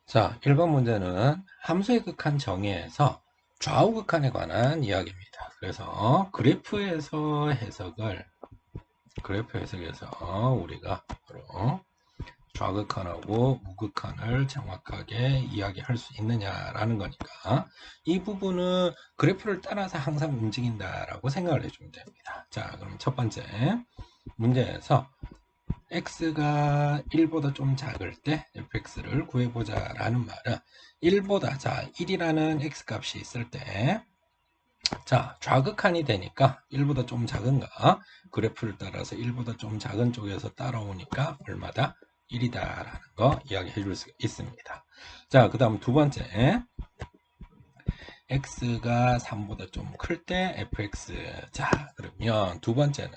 자, 1번 문제는 함수의 극한 정의에서 좌우 극한에 관한 이야기입니다. 그래서 그래프 해석에서 우리가 바로 좌극한하고 우극한을 정확하게 이야기할 수 있느냐라는 거니까 이 부분은 그래프를 따라서 항상 움직인다라고 생각을 해주면 됩니다. 자, 그럼 첫 번째 문제에서 x가 1보다 좀 작을 때 fx를 구해보자 라는 말은 1보다, 자 1이라는 x값이 있을 때, 자 좌극한이 되니까 1보다 좀 작은가, 그래프를 따라서 1보다 좀 작은 쪽에서 따라오니까 얼마다? 1이다 라는 거 이야기해 줄 수 있습니다. 자, 그 다음 두 번째, x가 3보다 좀 클 때 fx. 자, 그러면 두 번째는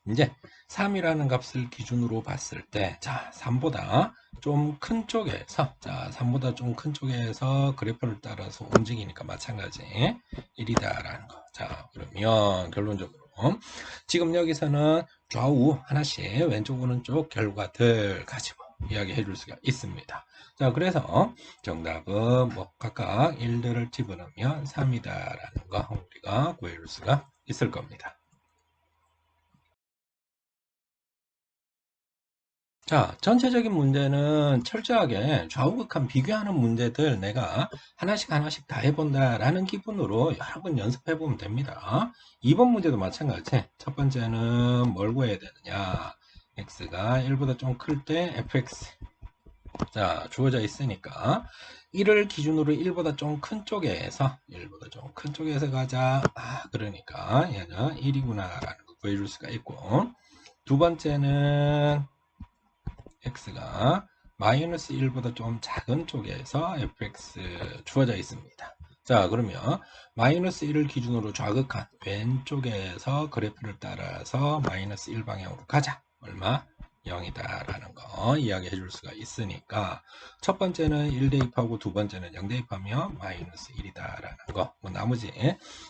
이제 3이라는 값을 기준으로 봤을 때, 자 3보다 좀 큰 쪽에서, 자 3보다 좀 큰 쪽에서 그래프를 따라서 움직이니까 마찬가지 1이다 라는 거. 자, 그러면 결론적으로 지금 여기서는 좌우 하나씩 왼쪽 오른쪽 결과들 가지고 이야기해 줄 수가 있습니다. 자, 그래서 정답은 뭐 각각 1들을 집어넣으면 3이다라는 거 우리가 구해줄 수가 있을 겁니다. 자, 전체적인 문제는 철저하게 좌우극한 비교하는 문제들 내가 하나씩 하나씩 다 해본다라는 기분으로 여러 번 연습해 보면 됩니다. 2번 문제도 마찬가지. 첫 번째는 뭘 구해야 되느냐? x가 1보다 좀 클 때 fx. 자, 주어져 있으니까 1을 기준으로 1보다 좀 큰 쪽에서, 1보다 좀 큰 쪽에서 가자. 그러니까 얘는 1이구나 라는 거 구해줄 수가 있고, 두 번째는 x가 마이너스 1보다 좀 작은 쪽에서 fx 주어져 있습니다. 자, 그러면 마이너스 1을 기준으로 좌극한 왼쪽에서 그래프를 따라서 마이너스 1 방향으로 가자. 얼마? 0이다 라는 거 이야기해 줄 수가 있으니까, 첫 번째는 1 대입하고 두 번째는 0 대입하면 마이너스 1이다 라는 거, 뭐 나머지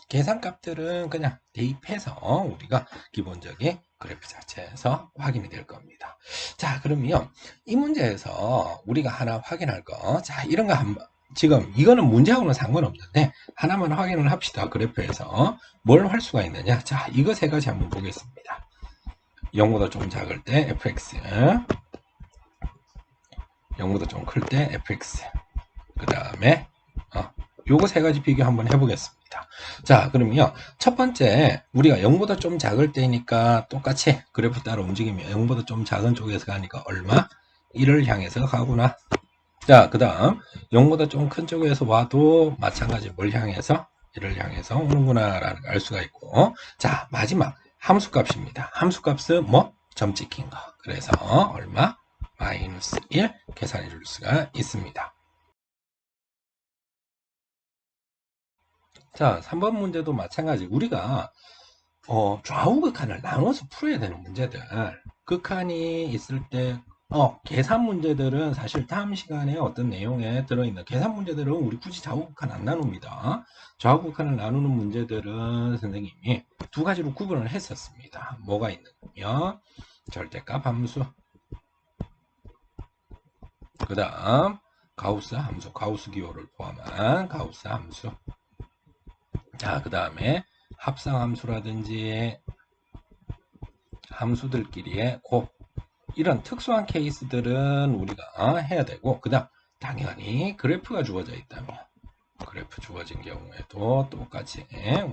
계산값들은 그냥 대입해서 우리가 기본적인 그래프 자체에서 확인이 될 겁니다. 자, 그러면 이 문제에서 우리가 하나 확인할 거, 자 이런 거 한번, 지금 이거는 문제하고는 상관없는데 하나만 확인을 합시다. 그래프에서 뭘 할 수가 있느냐, 자 이거 세 가지 한번 보겠습니다. 0보다 좀 작을 때 fx, 0보다 좀 클 때 fx, 그 다음에 요거 세 가지 비교 한번 해보겠습니다. 자, 그러면 첫 번째 우리가 0보다 좀 작을 때니까 똑같이 그래프 따라 움직이면 0보다 좀 작은 쪽에서 가니까 얼마? 1을 향해서 가구나. 자, 그 다음 0보다 좀 큰 쪽에서 와도 마찬가지 뭘 향해서? 1을 향해서 오는구나 라는 걸 알 수가 있고, 자 마지막 함수값입니다. 함수값은 뭐? 점 찍힌 거. 그래서 얼마? 마이너스 1 계산해 줄 수가 있습니다. 자, 3번 문제도 마찬가지. 우리가 좌우 극한을 나눠서 풀어야 되는 문제들. 극한이 있을 때, 계산 문제들은 사실 다음 시간에 어떤 내용에 들어있는 계산 문제들은 우리 굳이 좌우 극한 안 나눕니다. 좌우 극한을 나누는 문제들은 선생님이 두 가지로 구분을 했었습니다. 뭐가 있느냐? 절대값 함수. 그 다음, 가우스 함수, 가우스 기호를 포함한 가우스 함수. 자, 그 다음에 합성함수라든지 함수들끼리의 곱, 이런 특수한 케이스들은 우리가 해야 되고, 그 다음 당연히 그래프가 주어져 있다면 그래프 주어진 경우에도 똑같이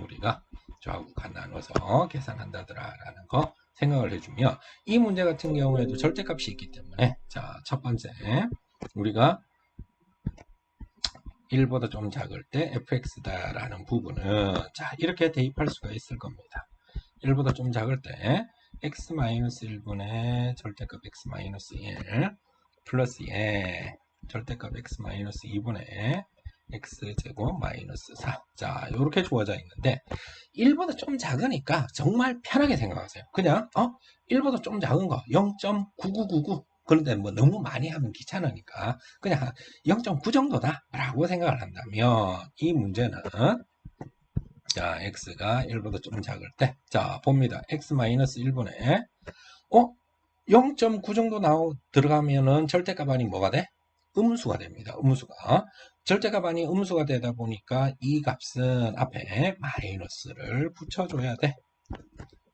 우리가 좌우극한 나눠서 계산한다더라 라는 거 생각을 해주면, 이 문제 같은 경우에도 절대값이 있기 때문에, 자 첫 번째 우리가 1보다 좀 작을 때 fx다 라는 부분은 자 이렇게 대입할 수가 있을 겁니다. 1보다 좀 작을 때 x-1분의 절대값 x-1 플러스 절대값 x-2분의 x제곱 마이너스 4. 자, 이렇게 주어져 있는데 1보다 좀 작으니까 정말 편하게 생각하세요. 그냥 1보다 좀 작은 거 0.9999. 그런데 뭐 너무 많이 하면 귀찮으니까 그냥 0.9 정도다 라고 생각을 한다면, 이 문제는 자 x가 1보다 좀 작을 때, 자 봅니다. x-1분의 0.9 정도 들어가면은 절대값 아니 뭐가 돼? 음수가 됩니다. 음수가. 절대값 아닌 음수가 되다 보니까 이 값은 앞에 마이너스를 붙여줘야 돼.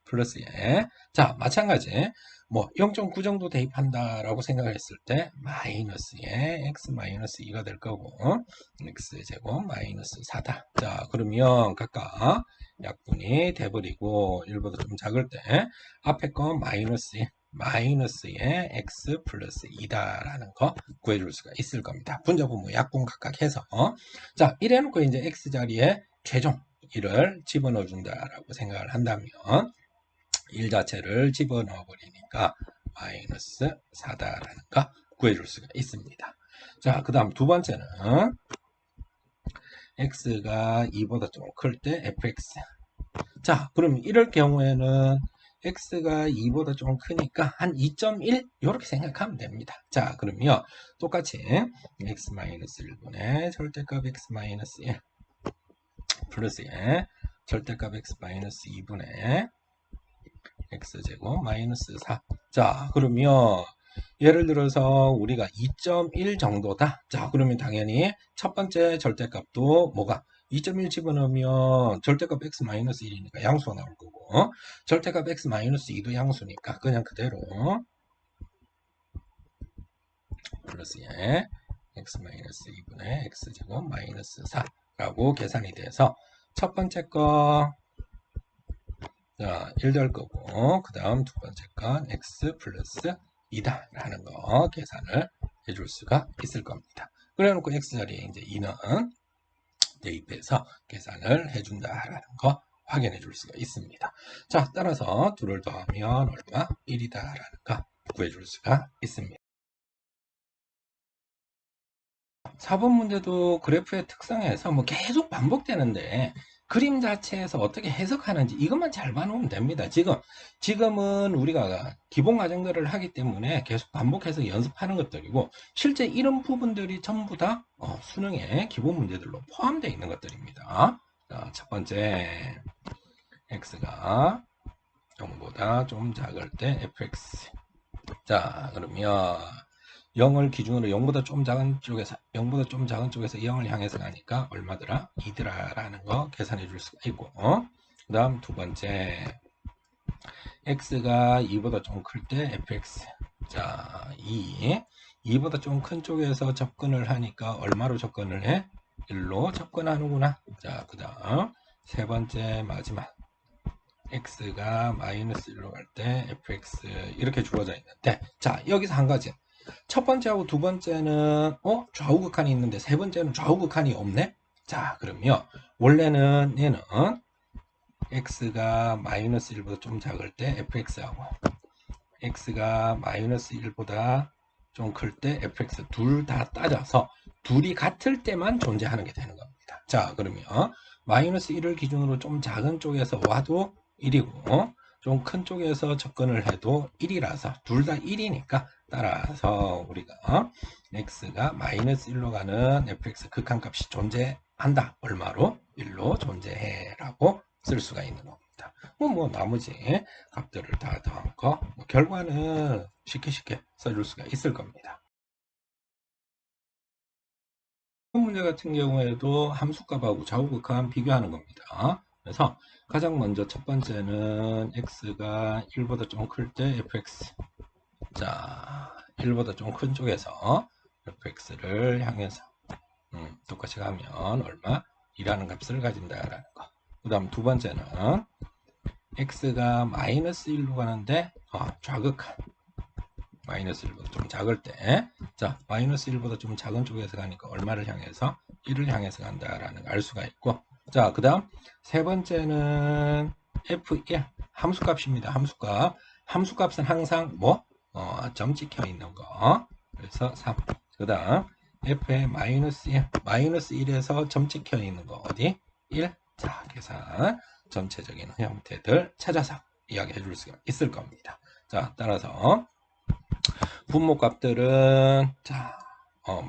플러스에. 자, 마찬가지. 뭐 0.9 정도 대입한다라고 생각했을 때 마이너스에 x 마이너스 2가 될 거고 x제곱 마이너스 4다. 자, 그러면 각각 약분이 돼버리고 1보다 좀 작을 때 앞에 거 마이너스에 x 플러스 2다라는 거 구해줄 수가 있을 겁니다. 분자분모 약분 각각 해서 자, 이래놓고 이제 x 자리에 최종 1을 집어넣어 준다라고 생각을 한다면 1 자체를 집어넣어 버리니까 마이너스 4다라는 거 구해줄 수가 있습니다. 자, 그 다음 두 번째는 x가 2보다 좀 클 때 fx. 자, 그럼 이럴 경우에는 x가 2보다 좀 크니까 한 2.1 이렇게 생각하면 됩니다. 자, 그러면 똑같이 x-1분의 절대값 x-1 플러스에 절대값 x-2분의 x제곱 마이너스 4. 자, 그러면 예를 들어서 우리가 2.1 정도다. 자, 그러면 당연히 첫 번째 절대값도 뭐가 2.1 집어넣으면 절대값 x-1이니까 양수가 나올 거고 절대값 x-2도 양수니까 그냥 그대로 플러스에 x-2분의 x제곱 마이너스 4라고 계산이 돼서 첫 번째 거 자, 1 될 거고 그 다음 두 번째 건 x 플러스 2다 라는 거 계산을 해줄 수가 있을 겁니다. 그래 놓고 x 자리에 이제 2는 대입해서 계산을 해준다라는 거 확인해 줄 수가 있습니다. 자, 따라서 둘을 더하면 얼마? 1이다라는 거 구해 줄 수가 있습니다. 4번 문제도 그래프의 특성에서 뭐 계속 반복되는데 그림 자체에서 어떻게 해석하는지 이것만 잘 봐놓으면 됩니다. 지금은 우리가 기본 과정들을 하기 때문에 계속 반복해서 연습하는 것들이고 실제 이런 부분들이 전부 다 수능의 기본 문제들로 포함되어 있는 것들입니다. 자, 첫 번째 x가 0보다 좀 작을 때 fx. 자, 그러면 0을 기준으로 0보다 좀 작은 쪽에서 0을 향해서 가니까 얼마더라? 2더라 라는 거 계산해 줄 수가 있고 그 다음 두 번째 x가 2보다 좀 클 때 fx. 자, 2보다 좀 큰 쪽에서 접근을 하니까 얼마로 접근을 해? 1로 접근하는구나. 자, 그 다음 세 번째 마지막 x가 마이너스 1로 갈 때 fx 이렇게 주어져 있는데 자, 여기서 한 가지 첫 번째하고 두 번째는 좌우극한이 있는데 세 번째는 좌우극한이 없네. 자, 그러면 원래는 얘는 x가 마이너스 1보다 좀 작을 때 fx하고 x가 마이너스 1보다 좀 클 때 fx 둘 다 따져서 둘이 같을 때만 존재하는 게 되는 겁니다. 자, 그러면 마이너스 1을 기준으로 좀 작은 쪽에서 와도 1이고 좀 큰 쪽에서 접근을 해도 1이라서 둘 다 1이니까 따라서 우리가 x가 마이너스 1로 가는 fx 극한값이 존재한다. 얼마로? 1로 존재해 라고 쓸 수가 있는 겁니다. 뭐 나머지 값들을 다 더한 거 결과는 쉽게 써줄 수가 있을 겁니다. 이번 문제 같은 경우에도 함수값하고 좌우극한 비교하는 겁니다. 그래서 가장 먼저 첫 번째는 x가 1보다 좀 클 때 fx. 자, 1보다 좀 큰 쪽에서 fx를 향해서 똑같이 가면 얼마? 2라는 값을 가진다라는 거. 그 다음 두 번째는 x가 마이너스 1로 가는데 좌극한 마이너스 1보다 좀 작을 때 자, 마이너스 1보다 좀 작은 쪽에서 가니까 얼마를 향해서? 1을 향해서 간다라는 걸 알 수가 있고 자, 그 다음 세 번째는 f1 함수값입니다. 함수값은 항상 점 찍혀 있는 거 그래서 3. 그 다음 f의 마이너스 1 마이너스 1에서 점 찍혀 있는 거 어디? 1. 자, 계산 전체적인 형태들 찾아서 이야기해 줄 수가 있을 겁니다. 자, 따라서 분모값들은 자,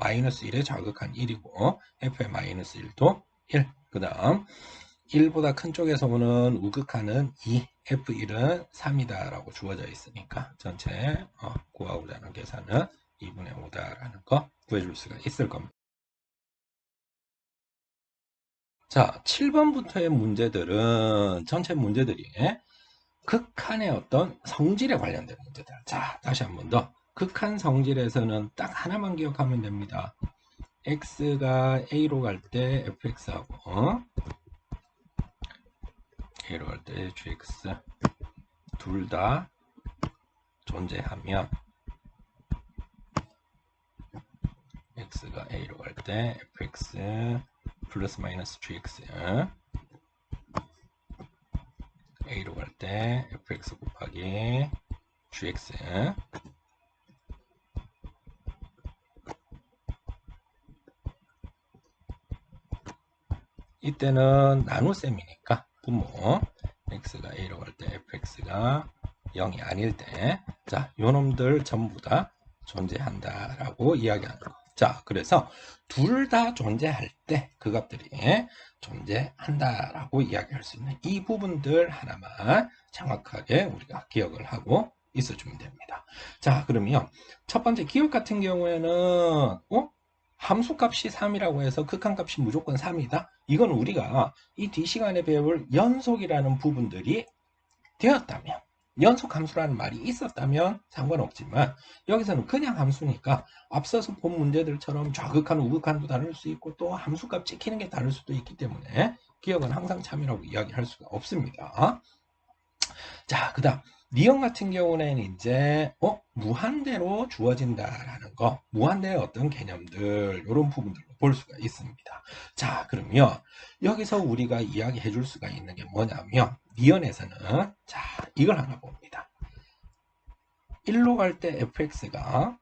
마이너스 1에 좌극한 1이고 f의 마이너스 1도 1. 그 다음 1보다 큰 쪽에서 오는 우극한은 2, f1은 3이다 라고 주어져 있으니까 전체 구하고자 하는 계산은 2분의 5다 라는 거 구해 구해줄 수가 있을 겁니다. 자, 7번부터의 문제들은 전체 문제들이 극한의 어떤 성질에 관련된 문제들. 자, 다시 한 번 더. 극한 성질에서는 딱 하나만 기억하면 됩니다. x가 a로 갈 때 fx하고 a로 갈 때 gx 둘 다 존재하면 x가 a로 갈 때 fx 플러스 마이너스 gx a로 갈 때 fx 곱하기 gx 이때는 나눗셈이니까 분모 x가 a로 갈 때 fx가 0이 아닐 때 자, 요놈들 전부 다 존재한다라고 이야기하는 거. 자, 그래서 둘 다 존재할 때 그 값들이 존재한다라고 이야기할 수 있는 이 부분들 하나만 정확하게 우리가 기억을 하고 있어주면 됩니다. 자, 그러면 첫 번째 기억 같은 경우에는 함수값이 3이라고 해서 극한값이 무조건 3이다. 이건 우리가 이 뒷시간에 배울 연속이라는 부분들이 되었다면, 연속 함수라는 말이 있었다면 상관없지만 여기서는 그냥 함수니까 앞서서 본 문제들처럼 좌극한 우극한도 다를 수 있고 또 함수값 찍히는 게 다를 수도 있기 때문에 기억은 항상 참이라고 이야기할 수가 없습니다. 자, 그 다음 니은 같은 경우는 이제 무한대로 주어진다라는 거, 무한대의 어떤 개념들 이런 부분들로 볼 수가 있습니다. 자, 그러면 여기서 우리가 이야기해 줄 수가 있는 게 뭐냐면 니은에서는 자, 이걸 하나 봅니다. 1로 갈 때 fx가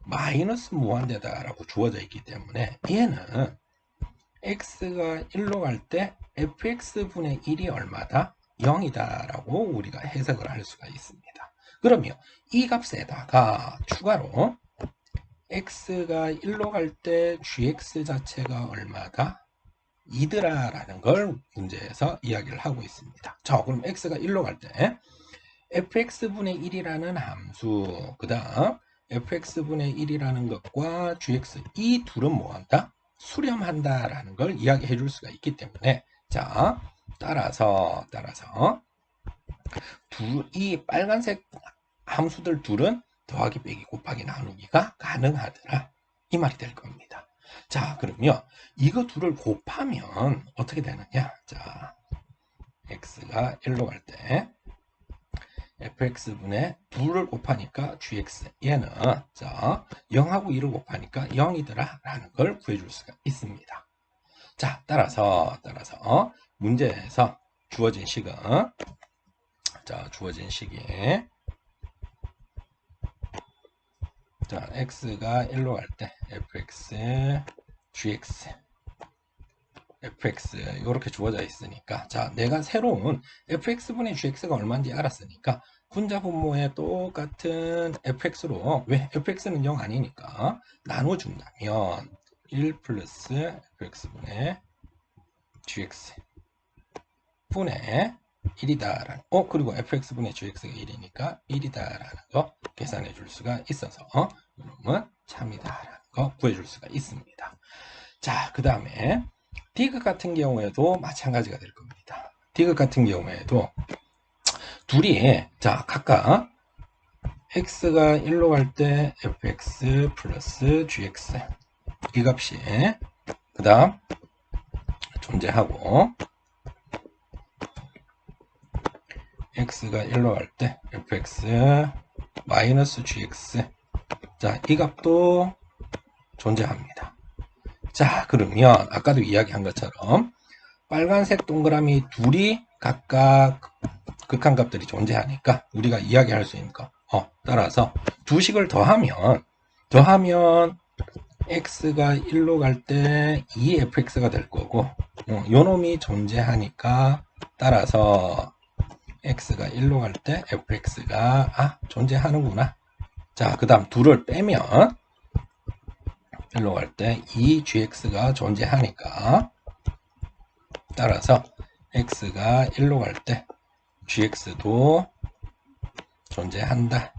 마이너스 무한대다라고 주어져 있기 때문에 얘는 x가 1로 갈 때 fx분의 1이 얼마다? 0이다 라고 우리가 해석을 할 수가 있습니다. 그러면 이 값에다가 추가로 x가 1로 갈 때 gx 자체가 얼마다? 2더라 라는 걸 문제에서 이야기를 하고 있습니다. 자, 그럼 x가 1로 갈 때 fx분의 1이라는 함수, 그 다음 fx분의 1이라는 것과 gx 이 둘은 뭐한다? 수렴한다라는 걸 이야기해 줄 수가 있기 때문에 자, 따라서 이 빨간색 함수들 둘은 더하기 빼기 곱하기 나누기가 가능하더라 이 말이 될 겁니다. 자, 그러면 이거 둘을 곱하면 어떻게 되느냐? 자, x가 1로 갈 때 fx분의 2를 곱하니까 gx 얘는 자 0하고 2를 곱하니까 0이더라 라는 걸 구해줄 수가 있습니다. 자, 따라서 문제에서 주어진 식은 자, 주어진 식이 자, x가 1로 갈 때 fx, gx fx 이렇게 주어져 있으니까 자, 내가 새로운 fx분의 gx가 얼마인지 알았으니까 분자 분모에 똑같은 fx로 왜 fx는 0 아니니까 나눠준다면 1 플러스 fx분의 gx 분의 1이다라는 그리고 fx분의 gx가 1이니까 1이다라는 거 계산해 줄 수가 있어서 이놈은 참이다라는 거 구해줄 수가 있습니다. 자, 그 다음에 디귿 같은 경우에도 마찬가지가 될 겁니다. 디귿 같은 경우에도 둘이 자 각각 x가 1로 갈 때 fx 플러스 gx 이 값이 그 다음 존재하고 x가 1로 갈 때 fx 마이너스 gx 자, 이 값도 존재합니다. 자, 그러면 아까도 이야기한 것처럼 빨간색 동그라미 둘이 각각 극한값들이 존재하니까 우리가 이야기할 수 있는 거 따라서 두 식을 더하면 x가 1로 갈 때 2fx가 될 거고 요놈이 존재하니까 따라서 x가 1로 갈 때 fx가 존재하는구나. 자, 그 다음 둘을 빼면 1로 갈 때 2gx가 존재하니까 따라서 x가 1로 갈 때 gx도 존재한다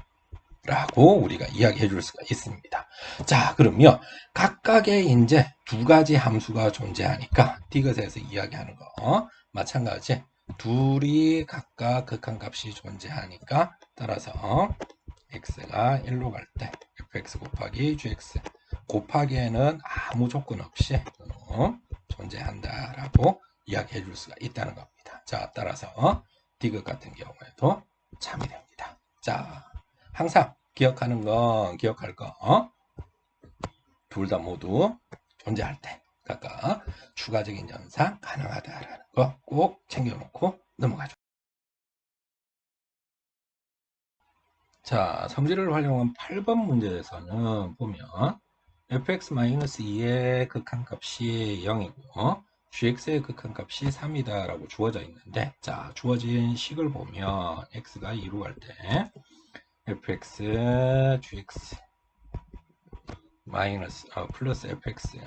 라고 우리가 이야기해 줄 수가 있습니다. 자, 그러면 각각의 이제 두 가지 함수가 존재하니까 디귿에서 이야기하는 거 마찬가지 둘이 각각 극한값이 존재하니까 따라서 x가 1로 갈 때 fx 곱하기 gx 곱하기에는 아무 조건 없이 존재한다라고 이야기해 줄 수가 있다는 겁니다. 자, 따라서 디귿 같은 경우에도 참이 됩니다. 자, 항상 기억하는 건 기억할 거 둘 다 모두 존재할 때 각각 추가적인 연산 가능하다라는 거 꼭 챙겨놓고 넘어가죠. 자, 성질을 활용한 8번 문제에서는 보면 fx-2의 극한값이 0이고 gx의 극한값이 3이다 라고 주어져 있는데, 자, 주어진 식을 보면 x가 2로 갈 때 fx, gx 마이너스 플러스 fx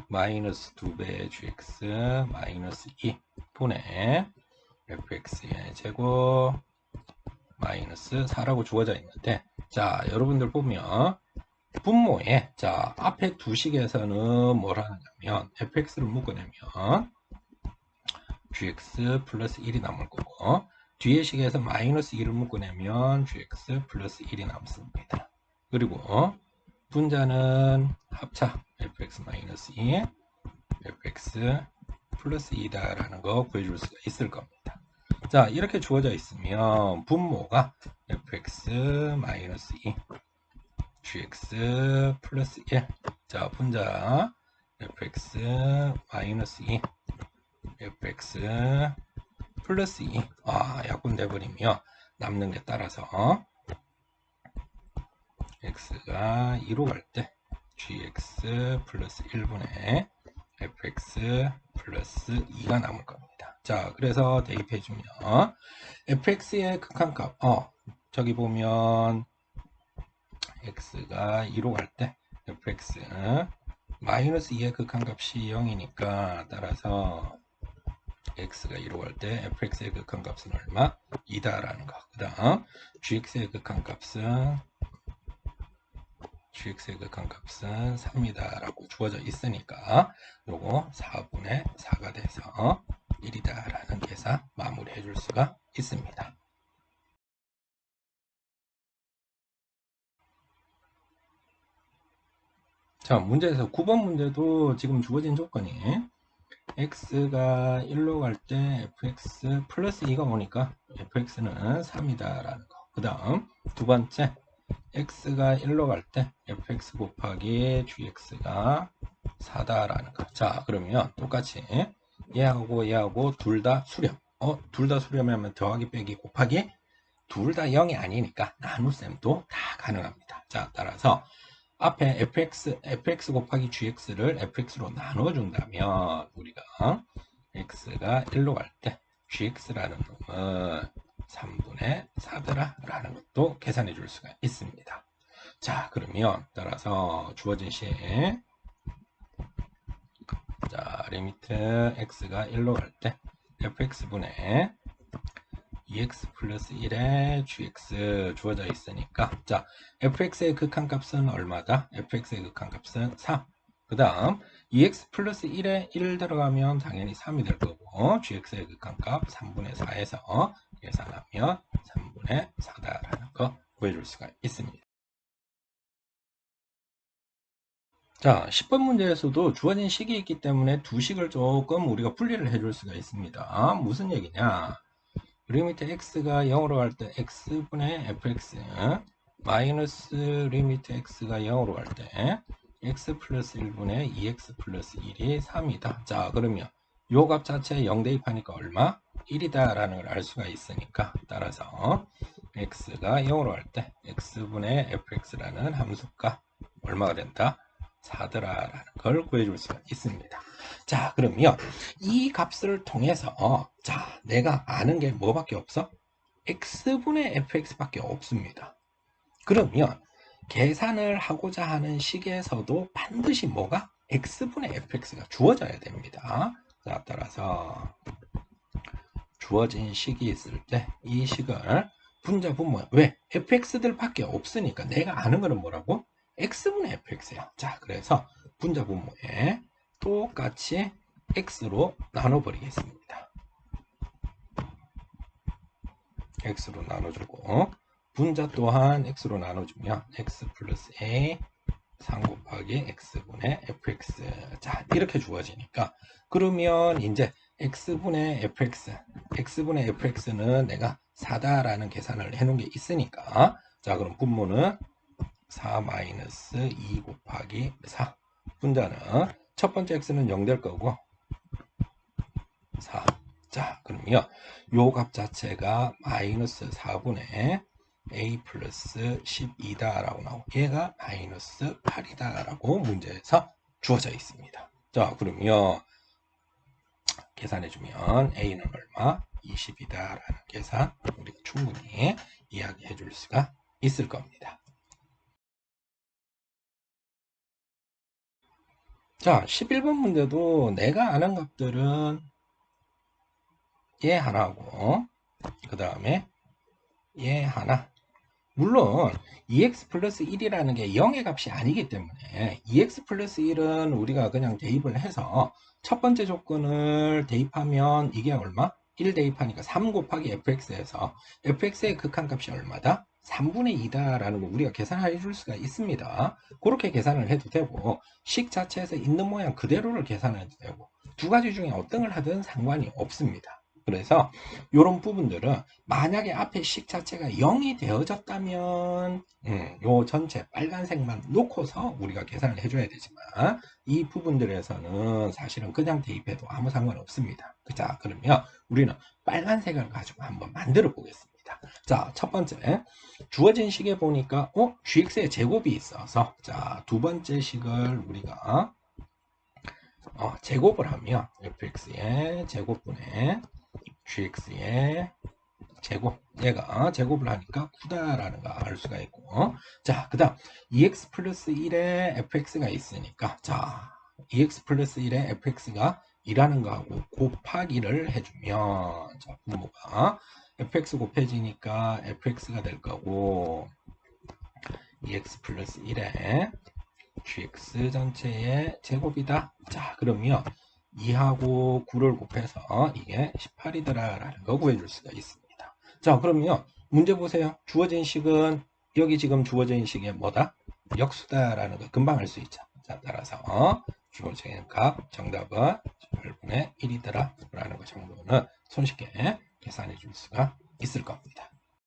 마이너스 2배 gx 마이너스 2 분의 fx의 제곱 마이너스 4라고 주어져 있는데, 자, 여러분들 보면 분모에 자 앞에 두 식에서는 뭘 하느냐면 fx를 묶어내면 gx 플러스 1이 남을 거고, 뒤에 식에서 마이너스 2를 묶어내면 gx 플러스 1이 남습니다. 그리고 분자는 합차 fx 마이너스 2 fx 플러스 2다 라는 거 구해줄 수가 있을 겁니다. 자, 이렇게 주어져 있으면 분모가 fx 마이너스 2 gx 플러스 1 자, 분자 fx 마이너스 2 fx 플러스 2 약분 돼버리며 남는 게 따라서 x가 2로 갈 때 gx 플러스 1분의 fx 플러스 2가 남을 겁니다. 자, 그래서 대입해 주면 fx의 극한값 저기 보면 x가 2로 갈 때 fx 마이너스 2의 극한값이 0이니까 따라서 x가 2로 갈 때 fx의 극한값은 얼마? 2다라는 거. 그 다음 gx의 극한값은 3이다 라고 주어져 있으니까 요거 4분의 4가 돼서 1이다 라는 계산 마무리해 줄 수가 있습니다. 자, 문제에서 9번 문제도 지금 주어진 조건이 x가 1로 갈 때 fx 플러스 2가 오니까 fx는 3이다 라는 거. 그 다음 두 번째 x가 1로 갈 때 fx 곱하기 gx가 4다 라는 거. 자, 그러면 똑같이 얘하고 얘하고 둘 다 수렴. 둘 다 수렴하면 더하기 빼기 곱하기 둘 다 0이 아니니까 나눗셈도 다 가능합니다. 자, 따라서 앞에 fx 곱하기 gx를 fx로 나눠준다면 우리가 x가 1로 갈 때 gx라는 놈은 3분의 4더라 라는 것도 계산해 줄 수가 있습니다. 자, 그러면 따라서 주어진 식 자, 리미트 x가 1로 갈 때 fx분의 2x 플러스 1에 gx 주어져 있으니까 자, fx의 극한값은 얼마다? fx의 극한값은 3. 그 다음 2x 플러스 1에 1 들어가면 당연히 3이 될 거고 gx의 극한값 3분의 4에서 계산하면 3분의 4다라는 거 구해줄 수가 있습니다. 자, 10번 문제에서도 주어진 식이 있기 때문에 두 식을 조금 우리가 분리를 해줄 수가 있습니다. 무슨 얘기냐? 리미트 x가 0으로 갈 때 x분의 fx 마이너스 리미트 x가 0으로 갈 때 x 플러스 1분의 2x 플러스 1이 3이다. 자, 그러면 요 값 자체에 0 대입하니까 얼마? 1이다 라는 걸 알 수가 있으니까 따라서 x가 0으로 갈 때 x분의 fx라는 함수가 얼마가 된다? 4더라라는 걸 구해줄 수가 있습니다. 자, 그러면 이 값을 통해서 자, 내가 아는 게 뭐밖에 없어? x분의 fx밖에 없습니다. 그러면 계산을 하고자 하는 식에서도 반드시 뭐가? x분의 fx가 주어져야 됩니다. 자, 따라서 주어진 식이 있을 때 이 식을 분자 분모 왜? fx들밖에 없으니까 내가 아는 거는 뭐라고? x분의 fx야. 자, 그래서 분자 분모에 똑같이 x로 나눠버리겠습니다. x로 나눠주고 분자 또한 x로 나눠주면 x 플러스 a 3 곱하기 x분의 fx. 자, 이렇게 주어지니까 그러면 이제 x분의 fx는 내가 4다라는 계산을 해놓은 게 있으니까, 자, 그럼 분모는 4 마이너스 2 곱하기 4. 분자는 첫 번째 x는 0 될 거고 4. 자, 그러면 요 값 자체가 마이너스 4분의 a 플러스 12다 라고 나오고 얘가 마이너스 8이다 라고 문제에서 주어져 있습니다. 자, 그러면 계산해주면 a는 얼마? 20이다 라는 계산 우리가 충분히 이야기해 줄 수가 있을 겁니다. 자, 11번 문제도 내가 아는 값들은 얘 하나고 그 다음에 얘 하나. 물론 EX 플러스 1이라는 게 0의 값이 아니기 때문에 EX 플러스 1은 우리가 그냥 대입을 해서 첫 번째 조건을 대입하면 이게 얼마? 1 대입하니까 3 곱하기 fx에서 fx의 극한값이 얼마다? 3분의 2다 라는 거 우리가 계산해 줄 수가 있습니다. 그렇게 계산을 해도 되고 식 자체에서 있는 모양 그대로를 계산해도 되고 두 가지 중에 어떤 걸 하든 상관이 없습니다. 그래서 이런 부분들은 만약에 앞에 식 자체가 0이 되어졌다면 요 전체 빨간색만 놓고서 우리가 계산을 해줘야 되지만 이 부분들에서는 사실은 그냥 대입해도 아무 상관없습니다. 자, 그러면 우리는 빨간색을 가지고 한번 만들어 보겠습니다. 자, 첫 번째 주어진 식에 보니까 gx의 제곱이 있어서 자, 두 번째 식을 우리가 제곱을 하면 fx의 제곱분의 gx의 제곱, 얘가 제곱을 하니까 9다라는 거 알 수가 있고, 자, 그 다음 2x 플러스 1에 fx가 있으니까, 자, 2x 플러스 1에 fx가 2라는 거하고 곱하기를 해주면, 자, 분모가 fx 곱해지니까 fx가 될 거고 2x 플러스 1에 gx 전체의 제곱이다. 자, 그러면 2하고 9를 곱해서 이게 18이더라 라는 거 구해줄 수가 있습니다. 자, 그러면 문제 보세요. 주어진 식은 여기 지금 주어진 식이 뭐다? 역수다라는 거 금방 알 수 있죠. 자, 따라서 주어진 값 정답은 18분의 1이더라 라는 거 정도는 손쉽게 계산해 줄 수가 있을 겁니다.